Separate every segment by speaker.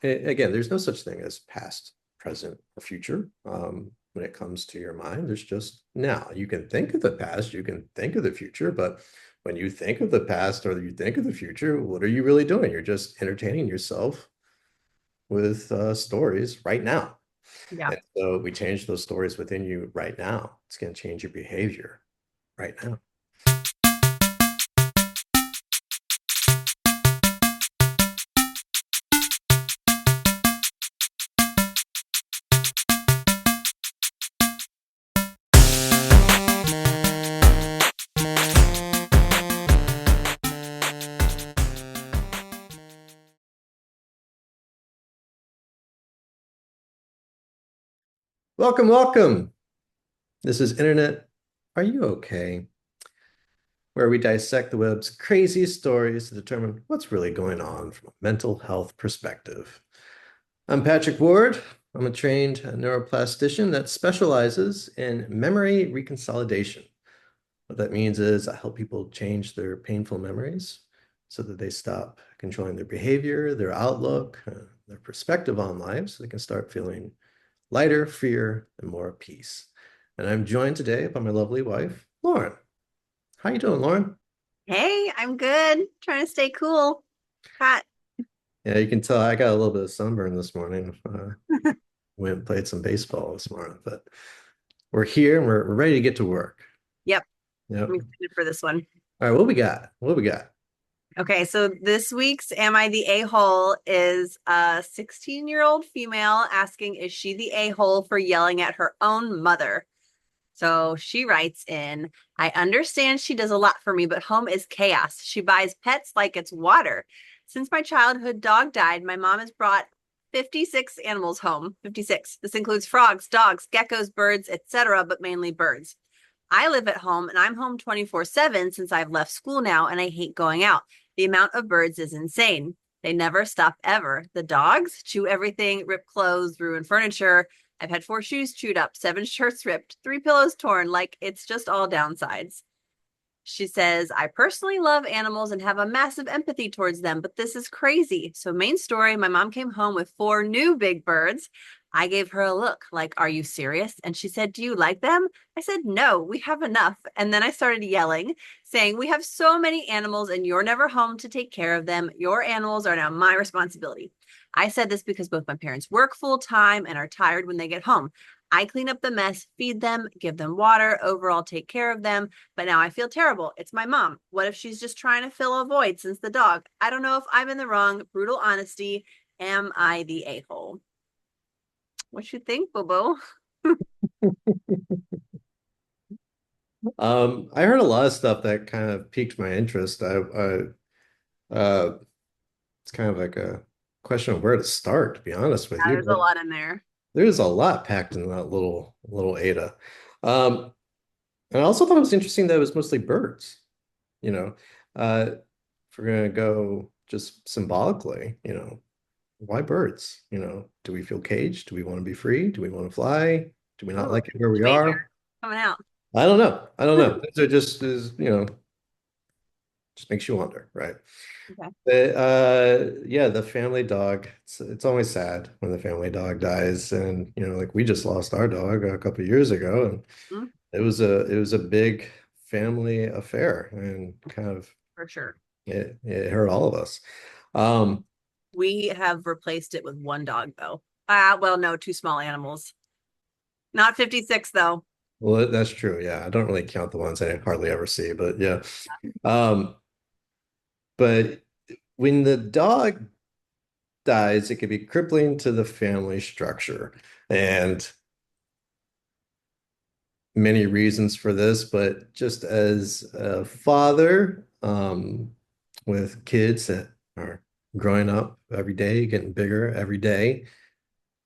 Speaker 1: again, there's no such thing as past, present, or future. When it comes to your mind, there's just now. You can think of the past, you can think of the future, but when you think of the past or you think of the future, what are you really doing? You're just entertaining yourself with stories right now.
Speaker 2: Yeah.
Speaker 1: And so we change those stories within you right now. It's going to change your behavior right now. Welcome, welcome. This is Internet. Are you okay? Where we dissect the web's craziest stories to determine what's really going on from a mental health perspective. I'm Patrick Ward. I'm a trained neuroplastician that specializes in memory reconsolidation. What that means is I help people change their painful memories so that they stop controlling their behavior, their outlook, their perspective on life, so they can start feeling lighter, freer, and more at peace. And I'm joined today by my lovely wife, Lauren. How you doing, Lauren?
Speaker 2: Hey, I'm good. Trying to stay cool. Hot.
Speaker 1: Yeah, you can tell I got a little bit of sunburn this morning. Went and played some baseball this morning, but we're here and we're ready to get to work.
Speaker 2: Yep,
Speaker 1: Yep.
Speaker 2: I'm excited for this one.
Speaker 1: All right, what we got? What we got?
Speaker 2: Okay, so this week's Am I the A-hole is a 16-year-old female asking, is she the a-hole for yelling at her own mother? So she writes in, I understand she does a lot for me, but home is chaos. She buys pets like it's water. Since my childhood dog died, my mom has brought 56 animals home. 56. This includes frogs, dogs, geckos, birds, etc., but mainly birds. I live at home and I'm home 24/7 since I've left school now and I hate going out. The amount of birds is insane. They never stop ever. The dogs chew everything, rip clothes, ruin furniture. I've had 4 shoes chewed up, 7 shirts ripped, 3 pillows torn. Like it's just all downsides. She says, I personally love animals and have a massive empathy towards them, but this is crazy. So, main story, my mom came home with 4 new big birds. I gave her a look like, are you serious? And she said, do you like them? I said, no, we have enough. And then I started yelling, saying, we have so many animals and you're never home to take care of them. Your animals are now my responsibility. I said this because both my parents work full time and are tired when they get home. I clean up the mess, feed them, give them water, overall take care of them. But now I feel terrible. It's my mom. What if she's just trying to fill a void since the dog? I don't know if I'm in the wrong. Brutal honesty. Am I the a-hole? What you think, Bobo?
Speaker 1: I heard a lot of stuff that kind of piqued my interest. It's kind of like a question of where to start, to be honest with
Speaker 2: Yeah,
Speaker 1: you.
Speaker 2: there's a
Speaker 1: But
Speaker 2: lot in there.
Speaker 1: there's a lot packed in that little AITA. Um, and I also thought it was interesting that it was mostly birds. You know, if we're gonna go just symbolically, why birds? Do we feel caged? Do we want to be free? Do we want to fly? Do we not
Speaker 2: Ooh,
Speaker 1: like it where we
Speaker 2: debate
Speaker 1: are?
Speaker 2: here coming out.
Speaker 1: I don't know. I don't know. These are just makes you wonder, right?
Speaker 2: Okay.
Speaker 1: But, yeah, the family dog. It's always sad when the family dog dies, and like we just lost our dog a couple of years ago, and
Speaker 2: Mm,
Speaker 1: it was a big family affair, and kind of
Speaker 2: for sure.
Speaker 1: it hurt all of us. Um,
Speaker 2: We have replaced it with one dog, though. Well, no, 2 small animals. Not 56, though.
Speaker 1: well, that's true. Yeah, I don't really count the ones I hardly ever see, but yeah. Um, but when the dog dies, it can be crippling to the family structure. And many reasons for this, but just as a father, with kids that are growing up every day, getting bigger every day,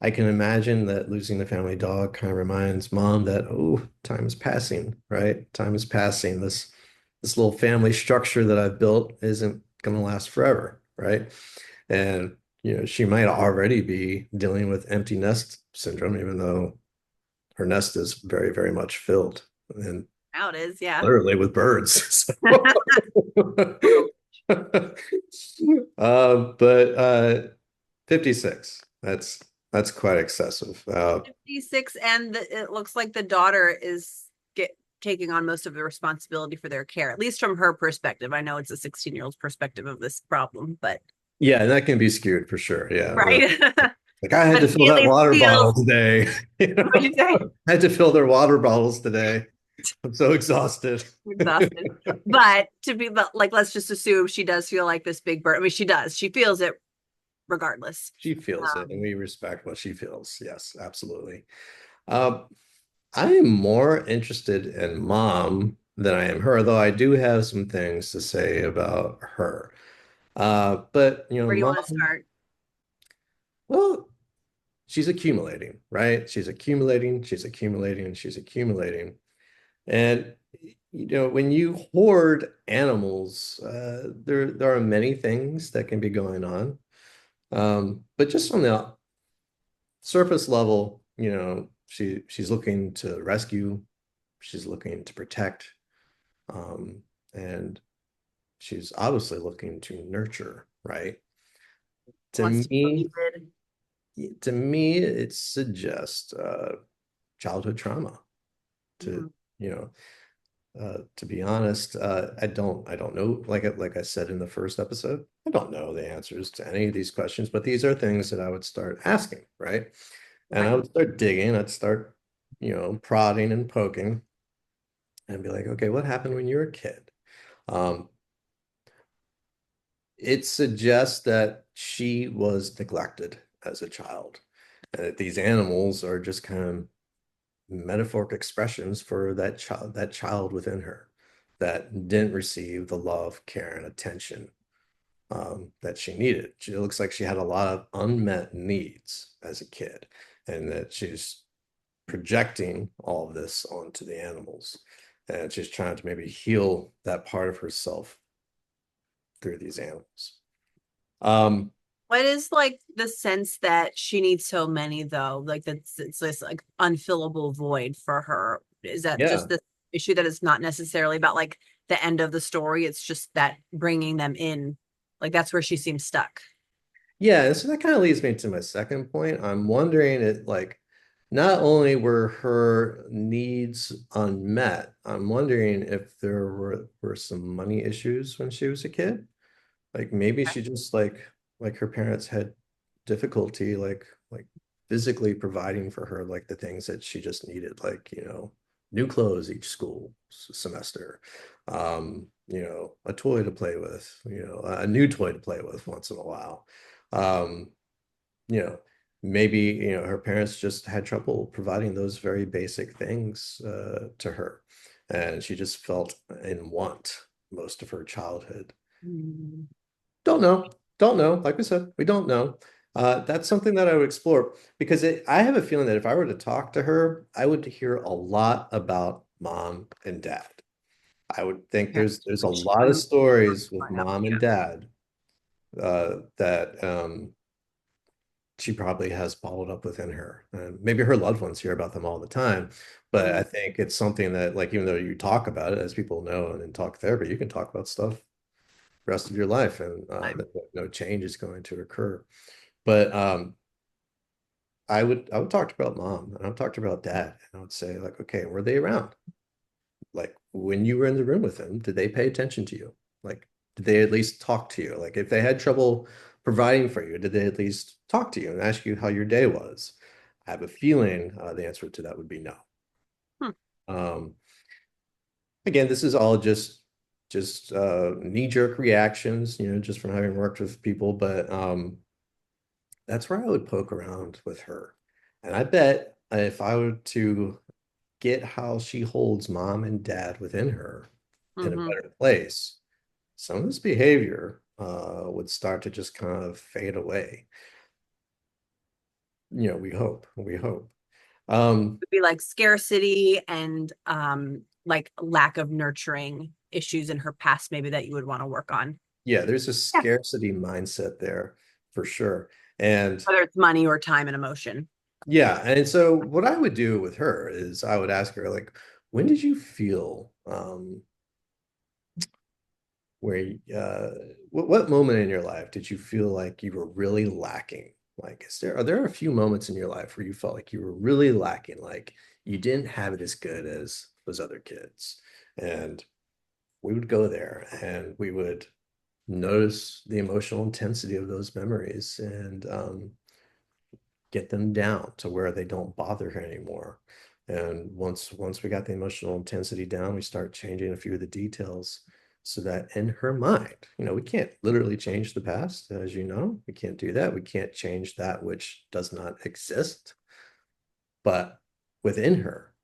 Speaker 1: I can imagine that losing the family dog kind of reminds mom that, oh, time is passing, right? Time is passing. This little family structure that I've built isn't going to last forever, right? And she might already be dealing with empty nest syndrome, even though her nest is very, very much filled and
Speaker 2: Now it is, yeah.
Speaker 1: literally with birds.
Speaker 2: Little.
Speaker 1: But 56. That's quite excessive.
Speaker 2: 56, and it looks like the daughter is taking on most of the responsibility for their care, at least from her perspective. I know it's a 16-year-old's perspective of this problem, but
Speaker 1: Yeah, and that can be skewed for sure. Yeah.
Speaker 2: right.
Speaker 1: Like I had
Speaker 2: But
Speaker 1: to
Speaker 2: she
Speaker 1: fill
Speaker 2: at
Speaker 1: that
Speaker 2: least
Speaker 1: water
Speaker 2: feels,
Speaker 1: bottle today. You
Speaker 2: what'd
Speaker 1: know,
Speaker 2: you say?
Speaker 1: I had to fill their water bottles today. I'm so exhausted.
Speaker 2: Exhausted. But to be, but like, let's just assume she does feel like this big burden. I mean, she does. She feels it regardless.
Speaker 1: She feels it, and
Speaker 2: Um,
Speaker 1: we respect what she feels. Yes, absolutely. Uh, I am more interested in mom than I am her, though I do have some things to say about her. But
Speaker 2: where do you want to
Speaker 1: mom,
Speaker 2: start?
Speaker 1: well, she's accumulating, right? She's accumulating, she's accumulating, she's accumulating. And when you hoard animals, there are many things that can be going on. But just on the surface level, she's looking to rescue, she's looking to protect, um, and she's obviously looking to nurture, right? To
Speaker 2: Wants to feel
Speaker 1: me,
Speaker 2: needed.
Speaker 1: it suggests childhood trauma. To
Speaker 2: Mhm.
Speaker 1: you know, to be honest, I don't know. Like I said in the first episode, I don't know the answers to any of these questions, but these are things that I would start asking, right? And I
Speaker 2: Right.
Speaker 1: would start digging. I'd start, prodding and poking, and be like, okay, what happened when you were a kid? Um, it suggests that she was neglected as a child, and that these animals are just kind of metaphoric expressions for that child within her that didn't receive the love, care, and attention that she needed. It looks like she had a lot of unmet needs as a kid, and that she's projecting all of this onto the animals, and she's trying to maybe heal that part of herself through these animals. Um,
Speaker 2: What is like the sense that she needs so many though? Like that's it's this like unfillable void for her. Is that
Speaker 1: yeah,
Speaker 2: just the issue that it's not necessarily about like the end of the story? It's just that bringing them in, like that's where she seems stuck.
Speaker 1: yeah, and so that kind of leads me to my second point. I'm wondering it like not only were her needs unmet, I'm wondering if there were some money issues when she was a kid. Like maybe she just like her parents had difficulty like physically providing for her like the things that she just needed, like new clothes each school semester, a toy to play with, a new toy to play with once in a while. Um, you know, maybe her parents just had trouble providing those very basic things to her, and she just felt in want most of her childhood.
Speaker 2: Mm.
Speaker 1: Don't know. Don't know. Like we said, we don't know. That's something that I would explore because I have a feeling that if I were to talk to her, I would hear a lot about mom and dad. I would think
Speaker 2: Yeah.
Speaker 1: there's a
Speaker 2: Which
Speaker 1: lot of
Speaker 2: I'm
Speaker 1: stories with
Speaker 2: growing up.
Speaker 1: mom and dad that she probably has bottled up within her. And maybe her loved ones hear about them all the time, but
Speaker 2: Yeah.
Speaker 1: I think it's something that, like, even though you talk about it, as people know, and in talk therapy, you can talk about stuff the rest of your life, and
Speaker 2: Time.
Speaker 1: that no change is going to occur. But I would talk about mom, and I would talk about dad, and I would say like, okay, were they around? Like when you were in the room with them, did they pay attention to you? Like, did they at least talk to you? Like if they had trouble providing for you, did they at least talk to you and ask you how your day was? I have a feeling the answer to that would be no.
Speaker 2: Hmm.
Speaker 1: Um, Again, this is all just knee-jerk reactions, just from having worked with people, but that's where I would poke around with her. And I bet if I were to get how she holds mom and dad within her in a
Speaker 2: Hmm.
Speaker 1: better place, some of this behavior would start to just kind of fade away. We hope. We hope.
Speaker 2: Would be like scarcity and like lack of nurturing issues in her past, maybe that you would want to work on.
Speaker 1: Yeah, there's a
Speaker 2: Yeah.
Speaker 1: scarcity mindset there for sure. And
Speaker 2: Whether it's money or time and emotion.
Speaker 1: yeah, and so what I would do with her is I would ask her like, when did you feel where what moment in your life did you feel like you were really lacking? Like, are there a few moments in your life where you felt like you were really lacking, like you didn't have it as good as those other kids? And we would go there and we would notice the emotional intensity of those memories and get them down to where they don't bother her anymore. And once we got the emotional intensity down, we start changing a few of the details so that in her mind, we can't literally change the past, as you know, we can't do that. We can't change that which does not exist, but within her,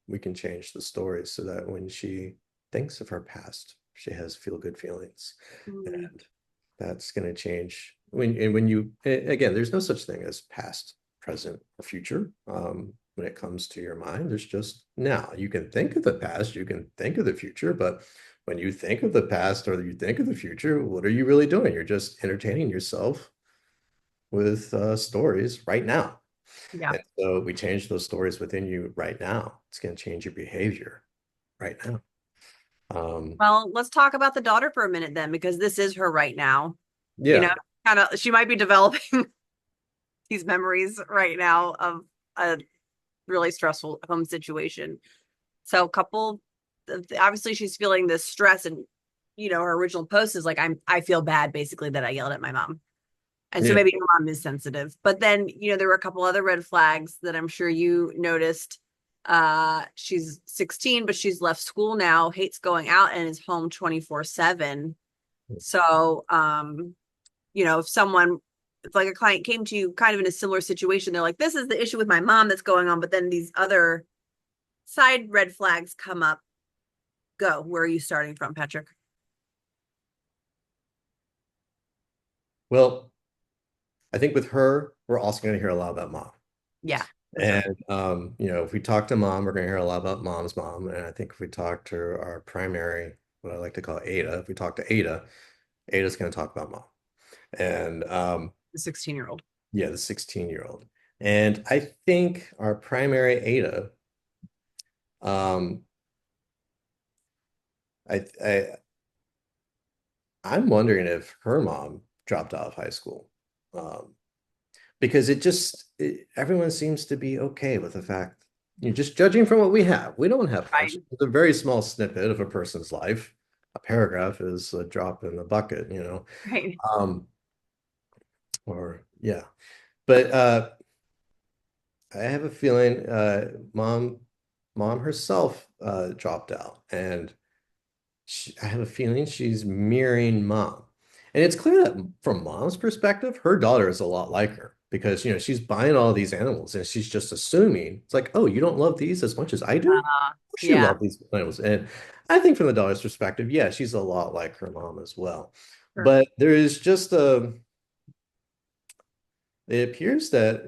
Speaker 1: we can change the stories so that when she thinks of her past, she has feel good feelings.
Speaker 2: Mm.
Speaker 1: And that's going to change when you again, there's no such thing as past, present, or future. When it comes to your mind, there's just now. You can think of the past, you can think of the future, but when you think of the past or you think of the future, what are you really doing? You're just entertaining yourself with stories right now.
Speaker 2: Yeah.
Speaker 1: And so we change those stories within you right now. It's going to change your behavior right now.
Speaker 2: Well, let's talk about the daughter for a minute then, because this is her right now. You know,
Speaker 1: Yeah.
Speaker 2: kind of, she might be developing these memories right now of a really stressful home situation. So, obviously, she's feeling this stress, and her original post is like, I feel bad basically that I yelled at my mom. And so
Speaker 1: Yeah.
Speaker 2: maybe your mom is sensitive. But then, there were a couple other red flags that I'm sure you noticed. She's 16, but she's left school now, hates going out, and is home 24/7. So, if like a client came to you kind of in a similar situation, they're like, this is the issue with my mom that's going on, but then these other side red flags come up. Go. Where are you starting from, Patrick?
Speaker 1: Well, I think with her, we're also going to hear a lot about mom.
Speaker 2: Yeah, for sure.
Speaker 1: And if we talk to mom, we're going to hear a lot about mom's mom. And I think if we talk to our primary, what I like to call AITA, if we talk to AITA, AITA's going to talk about mom. And
Speaker 2: The 16-year-old.
Speaker 1: yeah, the 16-year-old. And I think our primary AITA, um, I I'm wondering if her mom dropped out of high school. Um, because everyone seems to be okay with the fact, just judging from what we have. We don't have much.
Speaker 2: Right.
Speaker 1: It's a very small snippet of a person's life. A paragraph is a drop in the bucket,
Speaker 2: Right.
Speaker 1: Um, or yeah. But I have a feeling mom herself dropped out, and I have a feeling she's mirroring mom. And it's clear that from mom's perspective, her daughter is a lot like her because, she's buying all these animals and she's just assuming it's like, oh, you don't love these as much as I do?
Speaker 2: Uh,
Speaker 1: Of course you
Speaker 2: yeah,
Speaker 1: love these animals. And I think from the daughter's perspective, yeah, she's a lot like her mom as well.
Speaker 2: sure.
Speaker 1: But there is just it appears that,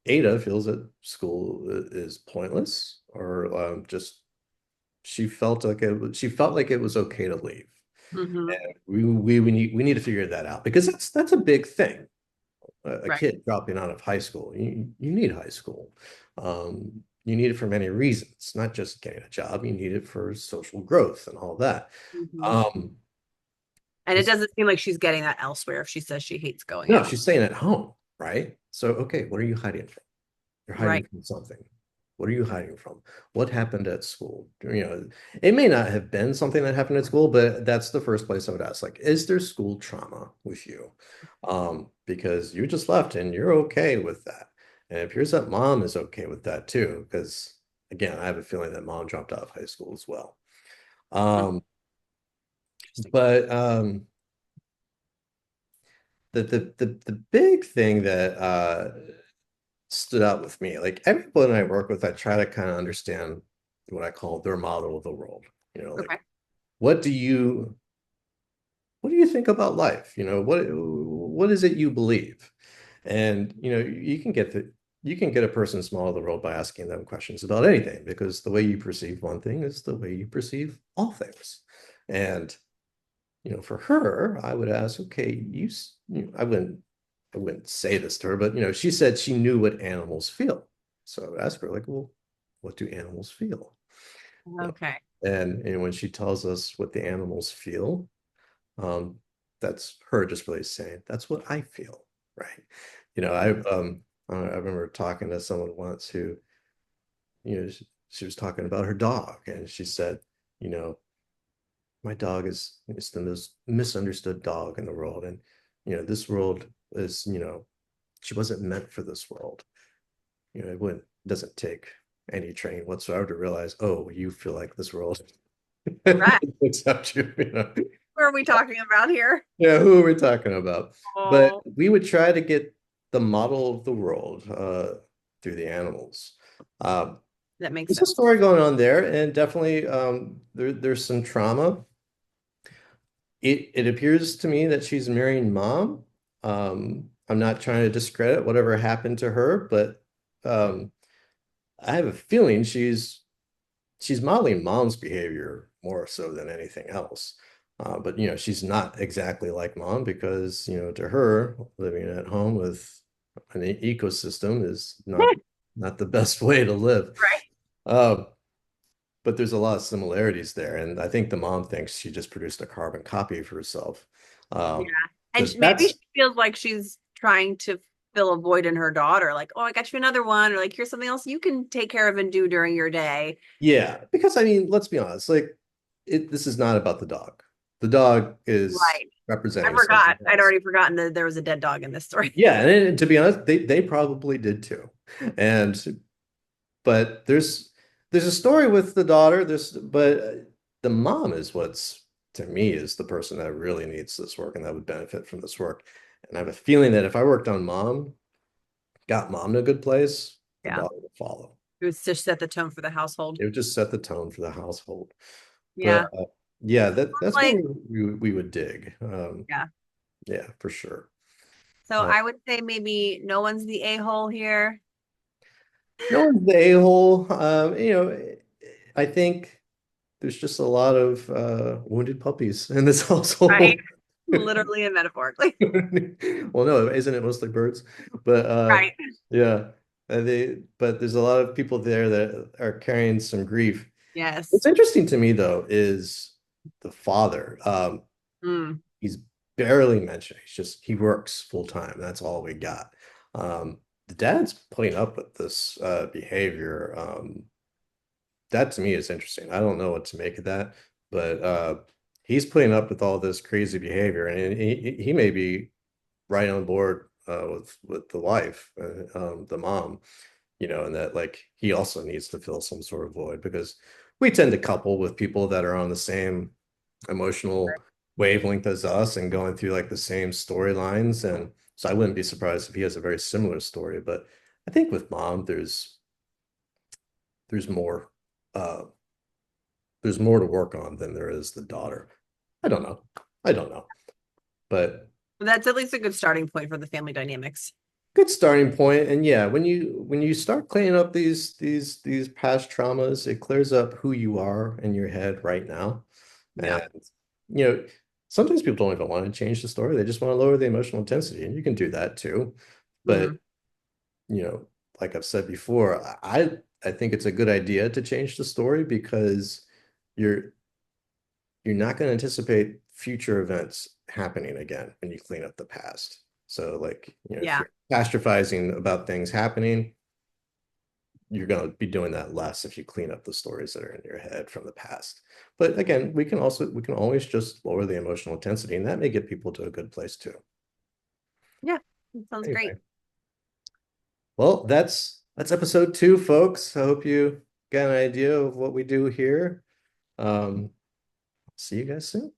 Speaker 1: Ada feels that school is pointless or just she felt like it was okay to leave.
Speaker 2: Hmm.
Speaker 1: And we need to figure that out because that's a big thing. A
Speaker 2: Right.
Speaker 1: kid dropping out of high school, you need high school. You need it for many reasons, not just getting a job. You need it for social growth and all that.
Speaker 2: Hmm.
Speaker 1: Um,
Speaker 2: And it doesn't seem like she's getting that elsewhere if she says she hates going
Speaker 1: no,
Speaker 2: out.
Speaker 1: she's staying at home, right? So, okay, what are you hiding from? You're hiding
Speaker 2: Right.
Speaker 1: from something. What are you hiding from? What happened at school? It may not have been something that happened at school, but that's the first place I would ask, like, is there school trauma with you? Because you just left and you're okay with that. And it appears that mom is okay with that too, because again, I have a feeling that mom dropped out of high school as well. Um,
Speaker 2: Interesting.
Speaker 1: but the big thing that stood out with me. Like everyone I work with, I try to kind of understand what I call their model of the world. Like
Speaker 2: Okay.
Speaker 1: what do you what do you think about life? What is it you believe? And you can get a person's model of the world by asking them questions about anything because the way you perceive one thing is the way you perceive all things. And for her, I would ask, okay, I wouldn't say this to her, but she said she knew what animals feel. So I would ask her, like, well, what do animals feel?
Speaker 2: Okay.
Speaker 1: And when she tells us what the animals feel, um, that's her just really saying, that's what I feel, right? You know, I remember talking to someone once who, she was talking about her dog, and she said, you know, my dog is the most misunderstood dog in the world. And, this world is, she wasn't meant for this world. It doesn't take any training whatsoever to realize, oh, you feel like this world
Speaker 2: Right.
Speaker 1: accept you,
Speaker 2: What are we talking about here?
Speaker 1: Yeah, who are we talking about? But
Speaker 2: Oh,
Speaker 1: we would try to get the model of the world through the animals. Um,
Speaker 2: that makes
Speaker 1: there's a
Speaker 2: sense.
Speaker 1: story going on there, and definitely there's some trauma. It appears to me that she's marrying mom. I'm not trying to discredit whatever happened to her, but I have a feeling she's modeling mom's behavior more so than anything else. But she's not exactly like mom because to her, living at home with an ecosystem is not the best way to live.
Speaker 2: Right.
Speaker 1: Uh, but there's a lot of similarities there, and I think the mom thinks she just produced a carbon copy of herself.
Speaker 2: Yeah.
Speaker 1: Um,
Speaker 2: And
Speaker 1: because
Speaker 2: maybe she
Speaker 1: that's
Speaker 2: feels like she's trying to fill a void in her daughter. Like, oh, I got you another one. Or like, here's something else you can take care of and do during your day.
Speaker 1: Yeah, because I mean, let's be honest, like this is not about the dog. The dog is
Speaker 2: Right. I
Speaker 1: representing something
Speaker 2: forgot. I'd
Speaker 1: else.
Speaker 2: already forgotten that there was a dead dog in this story.
Speaker 1: Yeah, and to be honest, they probably did too. And but there's a story with the daughter. But the mom is what's to me is the person that really needs this work and that would benefit from this work. And I have a feeling that if I worked on mom, got mom to a good place, the
Speaker 2: Yeah.
Speaker 1: daughter would follow.
Speaker 2: It was to set the tone for the household.
Speaker 1: It would just set the tone for the household. But
Speaker 2: Yeah.
Speaker 1: yeah, that's where
Speaker 2: Like,
Speaker 1: we would dig.
Speaker 2: yeah.
Speaker 1: Yeah, for sure.
Speaker 2: So
Speaker 1: Uh,
Speaker 2: I would say maybe no one's the a-hole here.
Speaker 1: no one's the a-hole. I think there's just a lot of wounded puppies in this
Speaker 2: Right.
Speaker 1: household.
Speaker 2: Literally and metaphorically.
Speaker 1: Well, no, isn't it mostly birds? But
Speaker 2: Right.
Speaker 1: yeah, but there's a lot of people there that are carrying some grief. What's
Speaker 2: Yes.
Speaker 1: interesting to me though is the father.
Speaker 2: Mm.
Speaker 1: He's barely mentioned. He works full time. That's all we got. The dad's putting up with this behavior. That to me is interesting. I don't know what to make of that, but he's putting up with all this crazy behavior, and he may be right on board with the wife, the mom, and that like he also needs to fill some sort of void because we tend to couple with people that are on the same emotional wavelength as us and going through like the same storylines. And so I wouldn't be surprised if he has a very similar story. But I think with mom, there's more uh there's more to work on than there is the daughter. I don't know. I don't know. But
Speaker 2: That's at least a good starting point for the family dynamics.
Speaker 1: good starting point. And yeah, when you start cleaning up these past traumas, it clears up who you are in your head right now.
Speaker 2: Yeah.
Speaker 1: And you know, sometimes people don't even want to change the story. They just want to lower the emotional intensity, and you can do that too. But
Speaker 2: Hmm.
Speaker 1: you know, like I've said before, I think it's a good idea to change the story because you're you're not going to anticipate future events happening again when you clean up the past. So like, if
Speaker 2: Yeah.
Speaker 1: you're catastrophizing about things happening, you're going to be doing that less if you clean up the stories that are in your head from the past. But again, we can always just lower the emotional intensity, and that may get people to a good place too.
Speaker 2: Yeah. That sounds great.
Speaker 1: Anyway, well, that's episode 2, folks. I hope you got an idea of what we do here. Um, see you guys soon.